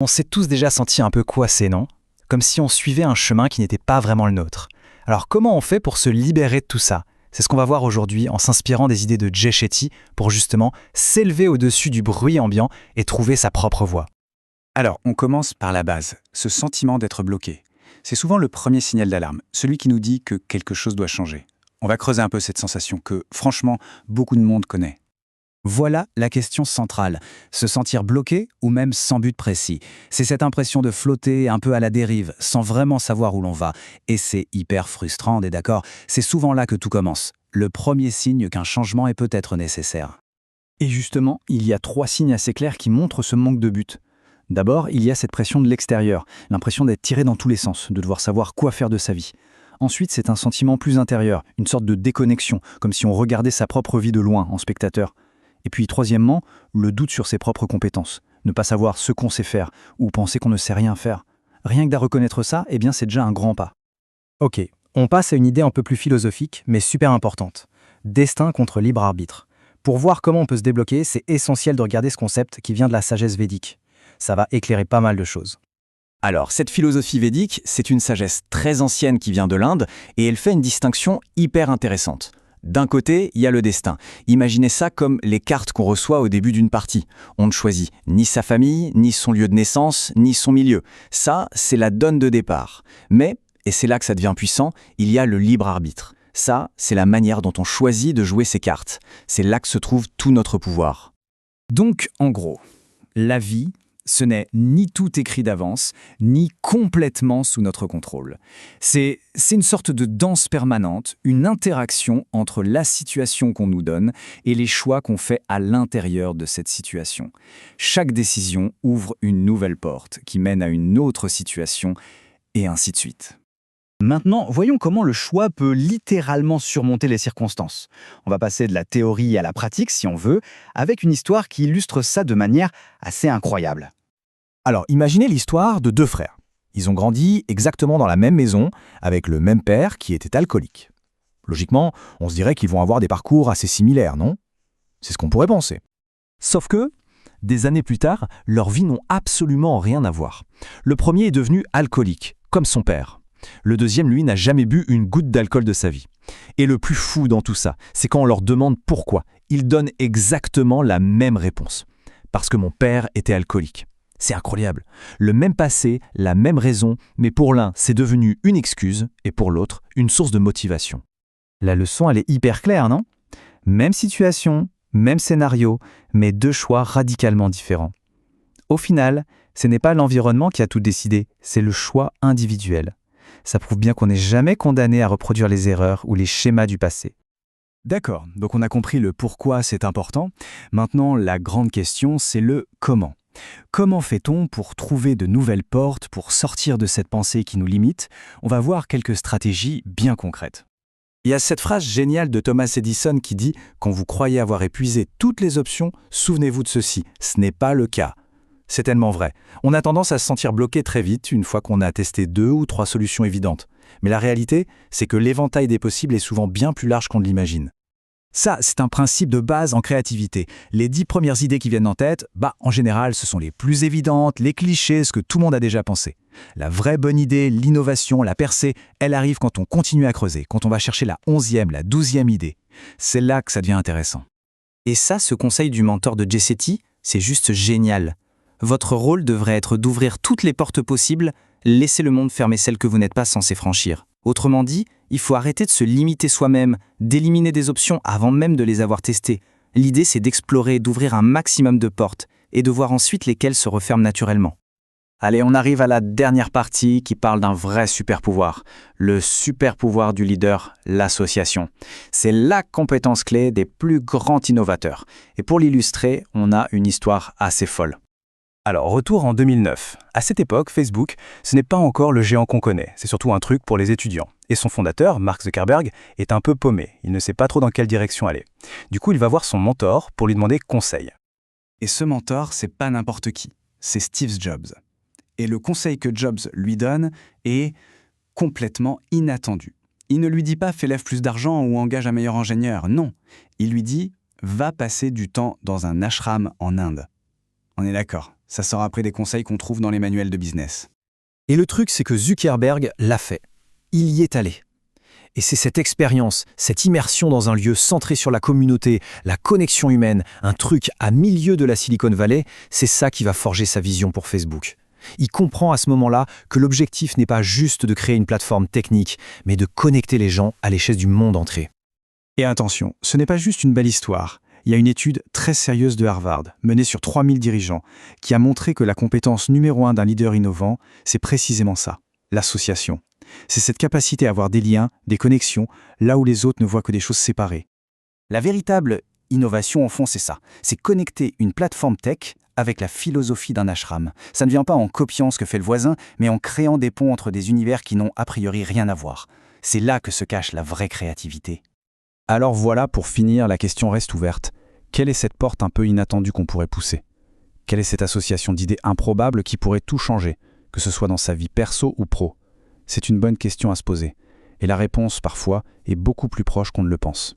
On s'est tous déjà sentis un peu coincés, non? Comme si on suivait un chemin qui n'était pas vraiment le nôtre. Alors comment on fait pour se libérer de tout ça? C'est ce qu'on va voir aujourd'hui en s'inspirant des idées de Jay Shetty pour justement s'élever au-dessus du bruit ambiant et trouver sa propre voie. Alors, on commence par la base, ce sentiment d'être bloqué. C'est souvent le premier signal d'alarme, celui qui nous dit que quelque chose doit changer. On va creuser un peu cette sensation que, franchement, beaucoup de monde connaît. Voilà la question centrale. Se sentir bloqué ou même sans but précis. C'est cette impression de flotter un peu à la dérive, sans vraiment savoir où l'on va. Et c'est hyper frustrant, on est d'accord? C'est souvent là que tout commence. Le premier signe qu'un changement est peut-être nécessaire. Et justement, il y a 3 signes assez clairs qui montrent ce manque de but. D'abord, il y a cette pression de l'extérieur, l'impression d'être tiré dans tous les sens, de devoir savoir quoi faire de sa vie. Ensuite, c'est un sentiment plus intérieur, une sorte de déconnexion, comme si on regardait sa propre vie de loin, en spectateur. Et puis, troisièmement, le doute sur ses propres compétences. Ne pas savoir ce qu'on sait faire, ou penser qu'on ne sait rien faire. Rien que d'à reconnaître ça, eh bien c'est déjà un grand pas. Ok, on passe à une idée un peu plus philosophique, mais super importante. Destin contre libre arbitre. Pour voir comment on peut se débloquer, c'est essentiel de regarder ce concept qui vient de la sagesse védique. Ça va éclairer pas mal de choses. Alors, cette philosophie védique, c'est une sagesse très ancienne qui vient de l'Inde, et elle fait une distinction hyper intéressante. D'un côté, il y a le destin. Imaginez ça comme les cartes qu'on reçoit au début d'une partie. On ne choisit ni sa famille, ni son lieu de naissance, ni son milieu. Ça, c'est la donne de départ. Mais, et c'est là que ça devient puissant, il y a le libre arbitre. Ça, c'est la manière dont on choisit de jouer ses cartes. C'est là que se trouve tout notre pouvoir. Donc, en gros, la vie, ce n'est ni tout écrit d'avance, ni complètement sous notre contrôle. C'est une sorte de danse permanente, une interaction entre la situation qu'on nous donne et les choix qu'on fait à l'intérieur de cette situation. Chaque décision ouvre une nouvelle porte qui mène à une autre situation, et ainsi de suite. Maintenant, voyons comment le choix peut littéralement surmonter les circonstances. On va passer de la théorie à la pratique, si on veut, avec une histoire qui illustre ça de manière assez incroyable. Alors, imaginez l'histoire de 2 frères. Ils ont grandi exactement dans la même maison, avec le même père qui était alcoolique. Logiquement, on se dirait qu'ils vont avoir des parcours assez similaires, non? C'est ce qu'on pourrait penser. Sauf que, des années plus tard, leurs vies n'ont absolument rien à voir. Le premier est devenu alcoolique, comme son père. Le deuxième, lui, n'a jamais bu une goutte d'alcool de sa vie. Et le plus fou dans tout ça, c'est quand on leur demande pourquoi. Ils donnent exactement la même réponse. Parce que mon père était alcoolique. C'est incroyable. Le même passé, la même raison, mais pour l'un, c'est devenu une excuse et pour l'autre, une source de motivation. La leçon, elle est hyper claire, non? Même situation, même scénario, mais 2 choix radicalement différents. Au final, ce n'est pas l'environnement qui a tout décidé, c'est le choix individuel. Ça prouve bien qu'on n'est jamais condamné à reproduire les erreurs ou les schémas du passé. D'accord, donc on a compris le pourquoi c'est important. Maintenant, la grande question, c'est le comment. Comment fait-on pour trouver de nouvelles portes, pour sortir de cette pensée qui nous limite? On va voir quelques stratégies bien concrètes. Il y a cette phrase géniale de Thomas Edison qui dit « Quand vous croyez avoir épuisé toutes les options, souvenez-vous de ceci, ce n'est pas le cas ». C'est tellement vrai. On a tendance à se sentir bloqué très vite une fois qu'on a testé 2 ou 3 solutions évidentes. Mais la réalité, c'est que l'éventail des possibles est souvent bien plus large qu'on ne l'imagine. Ça, c'est un principe de base en créativité. Les 10 premières idées qui viennent en tête, en général, ce sont les plus évidentes, les clichés, ce que tout le monde a déjà pensé. La vraie bonne idée, l'innovation, la percée, elle arrive quand on continue à creuser, quand on va chercher la 11e, la 12e idée. C'est là que ça devient intéressant. Et ça, ce conseil du mentor de Jay Shetty, c'est juste génial. Votre rôle devrait être d'ouvrir toutes les portes possibles, laissez le monde fermer celles que vous n'êtes pas censé franchir. Autrement dit, il faut arrêter de se limiter soi-même, d'éliminer des options avant même de les avoir testées. L'idée, c'est d'explorer, d'ouvrir un maximum de portes et de voir ensuite lesquelles se referment naturellement. Allez, on arrive à la dernière partie qui parle d'un vrai super-pouvoir. Le super-pouvoir du leader, l'association. C'est la compétence clé des plus grands innovateurs. Et pour l'illustrer, on a une histoire assez folle. Alors, retour en 2009. À cette époque, Facebook, ce n'est pas encore le géant qu'on connaît, c'est surtout un truc pour les étudiants. Et son fondateur, Mark Zuckerberg, est un peu paumé, il ne sait pas trop dans quelle direction aller. Du coup, il va voir son mentor pour lui demander conseil. Et ce mentor, c'est pas n'importe qui, c'est Steve Jobs. Et le conseil que Jobs lui donne est complètement inattendu. Il ne lui dit pas « fais lève plus d'argent » ou « engage un meilleur ingénieur », non. Il lui dit « va passer du temps dans un ashram en Inde ». On est d'accord, Ça sort après des conseils qu'on trouve dans les manuels de business. Et le truc, c'est que Zuckerberg l'a fait. Il y est allé. Et c'est cette expérience, cette immersion dans un lieu centré sur la communauté, la connexion humaine, un truc à milieu de la Silicon Valley, c'est ça qui va forger sa vision pour Facebook. Il comprend à ce moment-là que l'objectif n'est pas juste de créer une plateforme technique, mais de connecter les gens à l'échelle du monde entier. Et attention, ce n'est pas juste une belle histoire. Il y a une étude très sérieuse de Harvard, menée sur 3000 dirigeants, qui a montré que la compétence numéro 1 d'un leader innovant, c'est précisément ça, l'association. C'est cette capacité à avoir des liens, des connexions, là où les autres ne voient que des choses séparées. La véritable innovation, au fond, c'est ça. C'est connecter une plateforme tech avec la philosophie d'un ashram. Ça ne vient pas en copiant ce que fait le voisin, mais en créant des ponts entre des univers qui n'ont a priori rien à voir. C'est là que se cache la vraie créativité. Alors voilà, pour finir, la question reste ouverte. Quelle est cette porte un peu inattendue qu'on pourrait pousser? Quelle est cette association d'idées improbables qui pourrait tout changer, que ce soit dans sa vie perso ou pro? C'est une bonne question à se poser. Et la réponse, parfois, est beaucoup plus proche qu'on ne le pense.